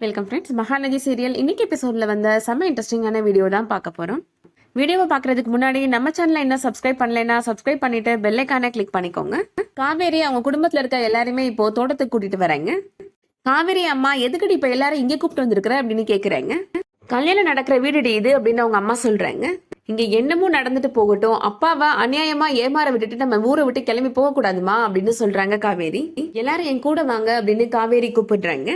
Welcome friends. Mahanadi serial இன்னைக்கு எபிசோட்ல வந்த செம்ம இன்ட்ரெஸ்டிங்கான வீடியோ தான் பார்க்க போறோம். வீடியோவை பார்க்கறதுக்கு முன்னாடி நம்ம சேனலை இன்னும் சப்ஸ்கிரைப் பண்ணலைன்னா சப்ஸ்கிரைப் பண்ணிட்டு பெல் ஐகானை கிளிக் பண்ணிக்கோங்க. காவேரி அவங்க குடும்பத்துல இருக்க எல்லாருமே இப்போ தோட்டத்துக்கு கூட்டிட்டு வராங்க. காவேரி அம்மா எதுக்கடி இப்ப எல்லாரும் இங்கே கூப்பிட்டு வந்திருக்கிற அப்படின்னு கேக்குறாங்க. கல்யாணம் நடக்கிற வீடு இது அப்படின்னு அவங்க அம்மா சொல்றாங்க. இங்க என்னமோ நடந்துட்டு போகட்டும், அப்பாவை அநியாயமா ஏமாற விட்டுட்டு நம்ம ஊரை விட்டு கிளம்பி போக கூடாதுமா அப்படின்னு சொல்றாங்க காவேரி. எல்லாரும் என் கூட வாங்க அப்படின்னு காவேரி கூப்பிடுறாங்க.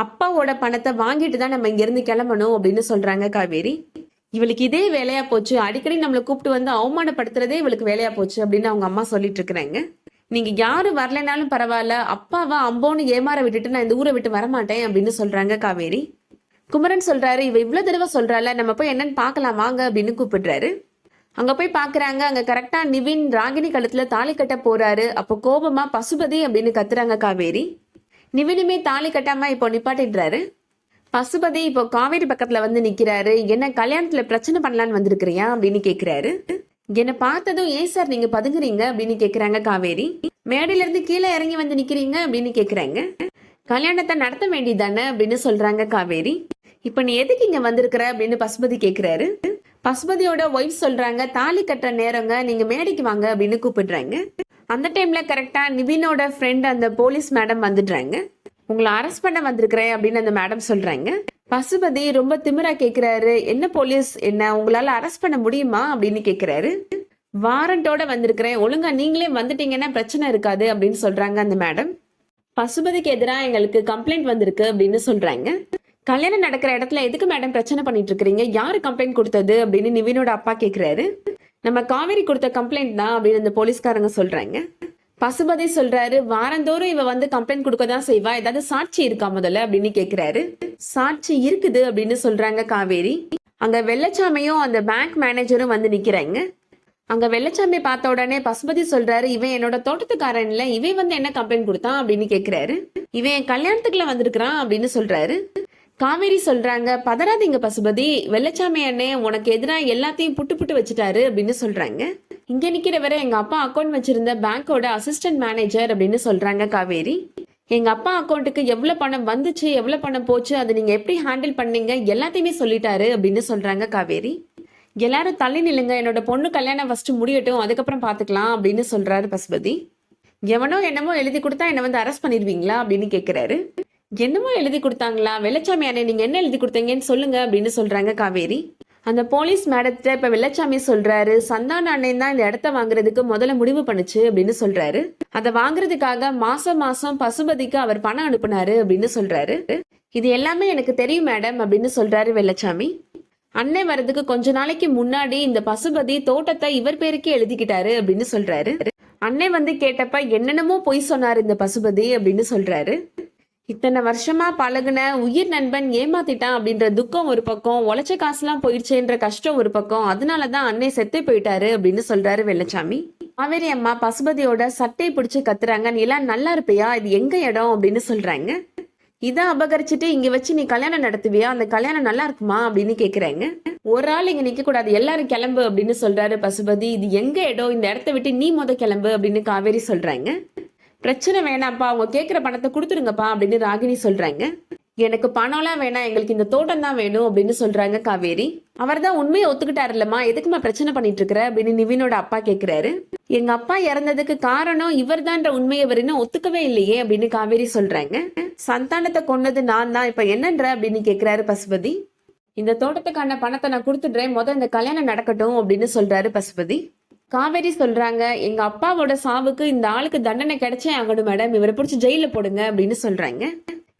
அப்பாவோட பணத்தை வாங்கிட்டு தான் நம்ம இங்க இருந்து கிளம்பணும் அப்படின்னு சொல்றாங்க காவேரி. இவளுக்கு இதே வேலையா போச்சு, அடிக்கடி நம்மளை கூப்பிட்டு வந்து அவமானப்படுத்துறதே இவளுக்கு வேலையா போச்சு அப்படின்னு அவங்க அம்மா சொல்லிட்டு இருக்கிறாங்க. நீங்க யாரும் வரலைனாலும் பரவாயில்ல, அப்பாவை அம்போன்னு ஏமாற விட்டுட்டு நான் இந்த ஊரை விட்டு வரமாட்டேன் அப்படின்னு சொல்றாங்க காவேரி. குமரன் சொல்றாரு, இவ இவ்வளவு தடவை சொல்றால, நம்ம போய் என்னன்னு பாக்கலாம் வாங்க அப்படின்னு கூப்பிடுறாரு. அங்க போய் பாக்குறாங்க. அங்க கரெக்டா நிவின் ராகினி கழுத்துல தாலி கட்ட போறாரு. அப்போ கோபமா பசுபதி அப்படின்னு கத்துறாங்க காவேரி. நிவினுமே தாலி கட்டாம இப்போ நிப்பாட்டிடுறாரு. பசுபதி இப்போ காவேரி பக்கத்துல வந்து நிக்கிறாரு. என்ன கல்யாணத்துல பிரச்சனை பண்ணலான்னு வந்திருக்கிறியா அப்படின்னு கேக்குறாரு. என்ன பார்த்ததும் ஏன் சார் நீங்க பதுங்குறீங்க அப்படின்னு கேக்குறாங்க காவேரி. மேடையில இருந்து கீழே இறங்கி வந்து நிக்கிறீங்க அப்படின்னு கேக்குறாங்க. கல்யாணத்தை நடத்த வேண்டியதானே அப்படின்னு சொல்றாங்க காவேரி. இப்ப நீ எதுக்கு இங்க வந்திருக்கிற அப்படின்னு பசுபதி கேக்குறாரு. பசுபதியோட ஒய்ஃப் சொல்றாங்க, தாலி கட்டுற நேரங்க, நீங்க மேடைக்கு வாங்க அப்படின்னு கூப்பிடுறாங்க. அந்த டைம்ல கரெக்டா நிவினோட ஃப்ரெண்ட் அந்த போலீஸ் மேடம் வந்துடுறாங்க. உங்களை அரெஸ்ட் பண்ண வந்திருக்கிறேன் அப்படின்னு அந்த மேடம் சொல்றாங்க. பசுபதி ரொம்ப திமிரா கேக்குறாரு, என்ன போலீஸ், என்ன உங்களால அரெஸ்ட் பண்ண முடியுமா அப்படின்னு கேக்குறாரு. வாரண்டோட வந்திருக்கிறேன், ஒழுங்கா நீங்களே வந்துட்டீங்கன்னா பிரச்சனை இருக்காது அப்படின்னு சொல்றாங்க அந்த மேடம். பசுபதிக்கு எதிராக எங்களுக்கு கம்ப்ளைண்ட் வந்திருக்கு அப்படின்னு சொல்றாங்க. கல்யாணம் நடக்கிற இடத்துல எதுக்கு மேடம் பிரச்சனை பண்ணிட்டு இருக்கீங்க, யாரு கம்ப்ளைண்ட் கொடுத்தது அப்படின்னு நிவினோட அப்பா கேக்குறாரு. நம்ம காவேரி கொடுத்த கம்ப்ளைண்ட் தான் அப்படின்னு அந்த போலீஸ்காரங்க சொல்றாங்க. பசுபதி சொல்றாரு, வாரந்தோறும் இவ வந்து கம்ப்ளைண்ட் கொடுக்க தான் செய்வா, ஏதாவது சாட்சி இருக்கா முதல்ல அப்படின்னு கேக்குறாரு. சாட்சி இருக்குது அப்படின்னு சொல்றாங்க காவேரி. அங்க வெள்ளச்சாமியும் அந்த பேங்க் மேனேஜரும் வந்து நிக்கிறாங்க. அங்க வெள்ளச்சாமி பார்த்த உடனே பசுபதி சொல்றாரு, இவன் என்னோட தோட்டத்துக்காரன் இல்ல, இவன் வந்து என்ன கம்ப்ளைண்ட் கொடுத்தான் அப்படின்னு கேக்குறாரு. இவன் என் கல்யாணத்துக்குள்ள வந்திருக்கிறான் அப்படின்னு சொல்றாரு. காவேரி சொல்றாங்க, பதறாதீங்க பசுபதி, வெள்ளச்சாமி அண்ணே உனக்கு எதிராக எல்லாத்தையும் புட்டு புட்டு வச்சுட்டாரு அப்படின்னு சொல்றாங்க. இங்க நிக்கிறவரை எங்க அப்பா அக்கௌண்ட் வச்சிருந்த பேங்கோட அசிஸ்டன்ட் மேனேஜர் அப்படின்னு சொல்றாங்க காவேரி. எங்க அப்பா அக்கௌண்ட்டுக்கு எவ்வளவு பணம் வந்துச்சு, எவ்வளவு பணம் போச்சு, அதை நீங்க எப்படி ஹேண்டில் பண்ணீங்க எல்லாத்தையுமே சொல்லிட்டாரு அப்படின்னு சொல்றாங்க காவேரி. எல்லாரும் தள்ளி நில்லுங்க, என்னோட பொண்ணு கல்யாணம் ஃபர்ஸ்ட் முடியட்டும், அதுக்கப்புறம் பாத்துக்கலாம் அப்படின்னு சொல்றாரு பசுபதி. எவனோ என்னமோ எழுதி கொடுத்தா என்ன வந்து அரெஸ்ட் பண்ணிடுவீங்களா அப்படின்னு கேக்குறாரு. என்னமோ எழுதி கொடுத்தாங்களா, வெள்ளச்சாமி அண்ணே நீங்க என்ன எழுதி கொடுத்தீங்கன்னு சொல்லுங்க அப்படின்னு சொல்றாங்க காவேரி. அந்த போலீஸ் மேடத்தை இப்ப வெள்ளச்சாமி சொல்றாரு, சந்தான அண்ணன் தான் இந்த இடத்த வாங்குறதுக்கு முதல்ல முடிவு பண்ணுச்சு அப்படின்னு சொல்றாரு. அதை வாங்குறதுக்காக மாசம் மாசம் பசுபதிக்கு அவர் பணம் அனுப்புனாரு அப்படின்னு சொல்றாரு. இது எல்லாமே எனக்கு தெரியும் மேடம் அப்படின்னு சொல்றாரு வெள்ளச்சாமி. அண்ணன் வர்றதுக்கு கொஞ்ச நாளைக்கு முன்னாடி இந்த பசுபதி தோட்டத்தை இவர் பேருக்கே எழுதிக்கிட்டாரு அப்படின்னு சொல்றாரு. அண்ணன் வந்து கேட்டப்ப என்னென்னமோ பொய் சொன்னாரு இந்த பசுபதி அப்படின்னு சொல்றாரு. இத்தனை வருஷமா பழகுன உயிர் நண்பன் ஏமாத்திட்டான் அப்படின்ற துக்கம் ஒரு பக்கம், உழைச்ச காசுலாம் போயிடுச்சேன்ற கஷ்டம் ஒரு பக்கம், அதனாலதான் அண்ணன் செத்து போயிட்டாரு அப்படின்னு சொல்றாரு வெள்ளச்சாமி. காவேரி அம்மா பசுபதியோட சட்டையை பிடிச்சு கத்துறாங்க, நீ எல்லாம் நல்லா இருப்பியா, இது எங்க இடம் அப்படின்னு சொல்றாங்க. இதான் அபகரிச்சுட்டு இங்க வச்சு நீ கல்யாணம் நடத்துவியா, அந்த கல்யாணம் நல்லா இருக்குமா அப்படின்னு கேக்குறாங்க. ஒரு ஆள் இங்க நிக்க கூடாது, எல்லாரும் கிளம்பு அப்படின்னு சொல்றாரு பசுபதி. இது எங்க இடம், இந்த இடத்த விட்டு நீ கிளம்பு அப்படின்னு காவேரி சொல்றாங்க. பிரச்சனை வேணாம்ப்பா, அவங்க கேட்கிற பணத்தை கொடுத்துருங்கப்பா அப்படின்னு ராகினி சொல்றாங்க. எனக்கு பணம்லாம் வேணாம், எங்களுக்கு இந்த தோட்டம் தான் வேணும் அப்படின்னு சொல்றாங்க காவேரி. அவர் தான் உண்மையை ஒத்துக்கிட்டாரு இல்லம்மா, எதுக்குமா பிரச்சனை பண்ணிட்டு இருக்கிற அப்படின்னு நிவினோட அப்பா கேக்குறாரு. எங்க அப்பா இறந்ததுக்கு காரணம் இவர் தான்ற உண்மையை அவர் இன்னும் ஒத்துக்கவே இல்லையே அப்படின்னு காவேரி சொல்றாங்க. சந்தானத்தை கொன்னது நான் தான், இப்ப என்னன்ற அப்படின்னு கேக்குறாரு பசுபதி. இந்த தோட்டத்துக்கான பணத்தை நான் கொடுத்துடுறேன், முதல் இந்த கல்யாணம் நடக்கட்டும் அப்படின்னு சொல்றாரு பசுபதி. காவேரி சொல்றாங்க, எங்க அப்பாவோட சாவுக்கு இந்த ஆளுக்கு தண்டனை கிடைச்சே ஆகணும் மேடம், இவரை பிடிச்சி ஜெயில போடுங்க அப்படின்னு சொல்றாங்க.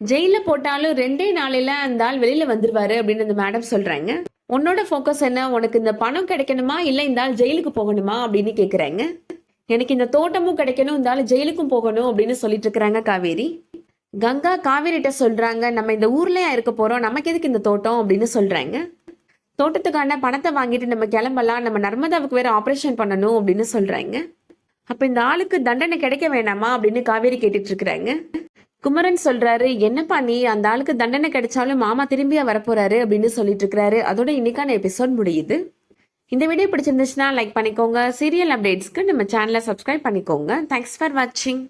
ஜெயில போட்டாலும் 2 நாளில அந்த ஆள் வெளியில வந்துருவாரு அப்படின்னு அந்த மேடம் சொல்றாங்க. உன்னோட போக்கஸ் என்ன, உனக்கு இந்த பணம் கிடைக்கணுமா இல்ல இந்த ஆள் ஜெயிலுக்கு போகணுமா அப்படின்னு கேக்குறாங்க. எனக்கு இந்த தோட்டமும் கிடைக்கணும், இந்த ஆள் ஜெயிலுக்கும் போகணும் அப்படின்னு சொல்லிட்டு இருக்கிறாங்க காவேரி. கங்கா காவேரிட்ட சொல்றாங்க, நம்ம இந்த ஊர்லயா இருக்க போறோம், நமக்கு எதுக்கு இந்த தோட்டம் அப்படின்னு சொல்றாங்க. தோட்டத்துக்கான பணத்தை வாங்கிட்டு நம்ம கிளம்பலாம், நம்ம நர்மதாவுக்கு வேற ஆபரேஷன் பண்ணணும் அப்படின்னு சொல்றாங்க. அப்ப இந்த ஆளுக்கு தண்டனை கிடைக்க வேணாமா அப்படின்னு காவேரி கேட்டுட்டு இருக்கிறாங்க. குமரன் சொல்றாரு, என்னப்பா நீ, அந்த ஆளுக்கு தண்டனை கிடைச்சாலும் மாமா திரும்பியா வரப்போறாரு அப்படின்னு சொல்லிட்டு இருக்கிறாரு. அதோட இன்னைக்கான எபிசோட் முடியுது. இந்த வீடியோ பிடிச்சிருந்துச்சுன்னா லைக் பண்ணிக்கோங்க. சீரியல் அப்டேட்ஸ்க்கு நம்ம சேனலை சப்ஸ்கிரைப் பண்ணிக்கோங்க. தேங்க்ஸ் ஃபார் வாட்சிங்.